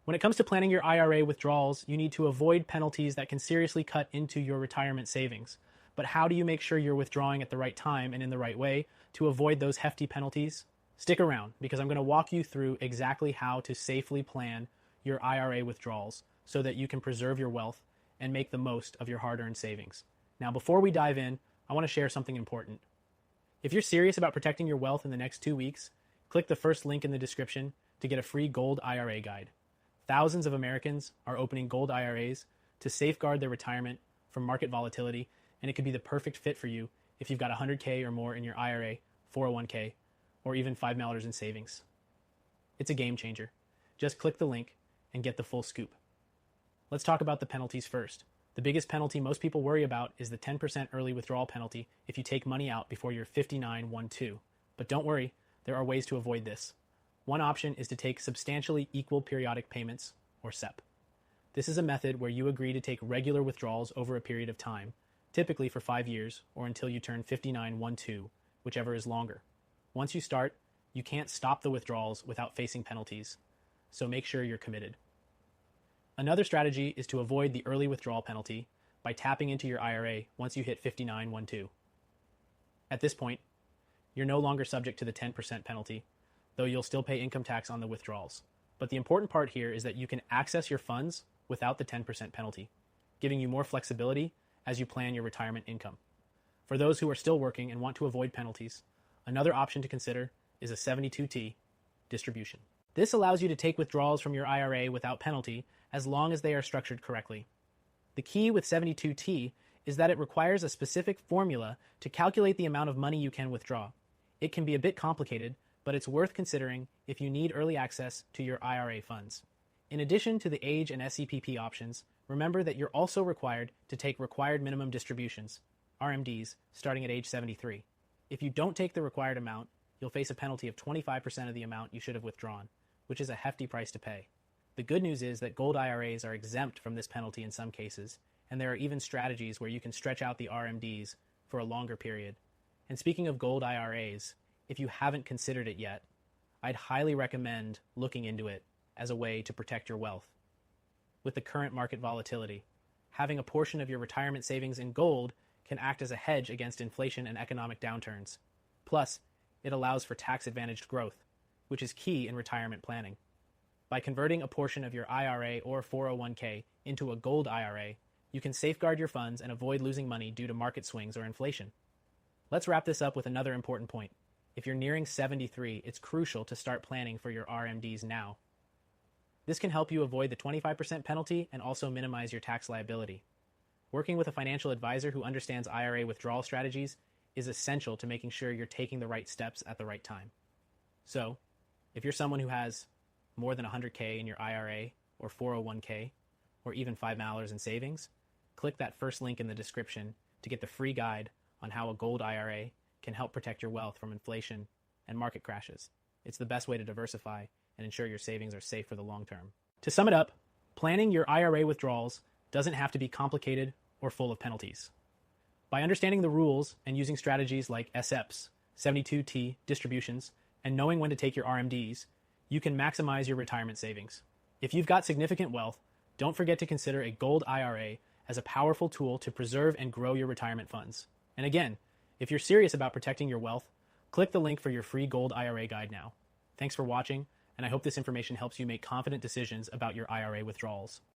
When it comes to planning your IRA withdrawals, you need to avoid penalties that can seriously cut into your retirement savings. But how do you make sure you're withdrawing at the right time and in the right way to avoid those hefty penalties? Stick around because I'm going to walk you through exactly how to safely plan your IRA withdrawals so that you can preserve your wealth and make the most of your hard-earned savings. Now, before we dive in, I want to share something important. If you're serious about protecting your wealth in the next 2 weeks, click the first link in the description to get a free Gold IRA guide. Thousands of Americans are opening Gold IRAs to safeguard their retirement from market volatility, and it could be the perfect fit for you if you've got $100K or more in your IRA, 401K, or even $5 in savings. It's a game changer. Just click the link and get the full scoop. Let's talk about the penalties first. The biggest penalty most people worry about is the 10% early withdrawal penalty if you take money out before you're 59-1-2. But don't worry, there are ways to avoid this. One option is to take substantially equal periodic payments, or SEP. This is a method where you agree to take regular withdrawals over a period of time, typically for 5 years or until you turn 59-1-2, whichever is longer. Once you start, you can't stop the withdrawals without facing penalties, so make sure you're committed. Another strategy is to avoid the early withdrawal penalty by tapping into your IRA once you hit 59-1-2. At this point, you're no longer subject to the 10% penalty, though you'll still pay income tax on the withdrawals. But the important part here is that you can access your funds without the 10% penalty, giving you more flexibility as you plan your retirement income. For those who are still working and want to avoid penalties, another option to consider is a 72T distribution. This allows you to take withdrawals from your IRA without penalty as long as they are structured correctly. The key with 72T is that it requires a specific formula to calculate the amount of money you can withdraw. It can be a bit complicated, but it's worth considering if you need early access to your IRA funds. In addition to the age and SEPP options, remember that you're also required to take required minimum distributions, RMDs, starting at age 73. If you don't take the required amount, you'll face a penalty of 25% of the amount you should have withdrawn, which is a hefty price to pay. The good news is that Gold IRAs are exempt from this penalty in some cases, and there are even strategies where you can stretch out the RMDs for a longer period. And speaking of Gold IRAs, if you haven't considered it yet, I'd highly recommend looking into it as a way to protect your wealth. With the current market volatility, having a portion of your retirement savings in gold can act as a hedge against inflation and economic downturns. Plus, it allows for tax-advantaged growth, which is key in retirement planning. By converting a portion of your IRA or 401k into a Gold IRA, you can safeguard your funds and avoid losing money due to market swings or inflation. Let's wrap this up with another important point. If you're nearing 73, it's crucial to start planning for your RMDs now. This can help you avoid the 25% penalty and also minimize your tax liability. Working with a financial advisor who understands IRA withdrawal strategies is essential to making sure you're taking the right steps at the right time. So, if you're someone who has more than 100K in your IRA or 401k, or even $5 in savings, click that first link in the description to get the free guide on how a Gold IRA can help protect your wealth from inflation and market crashes. It's the best way to diversify and ensure your savings are safe for the long term. To sum it up, planning your IRA withdrawals doesn't have to be complicated or full of penalties. By understanding the rules and using strategies like SEPs, 72T distributions, and knowing when to take your RMDs, you can maximize your retirement savings. If you've got significant wealth, don't forget to consider a Gold IRA as a powerful tool to preserve and grow your retirement funds. And again, if you're serious about protecting your wealth, click the link for your free Gold IRA guide now. Thanks for watching, and I hope this information helps you make confident decisions about your IRA withdrawals.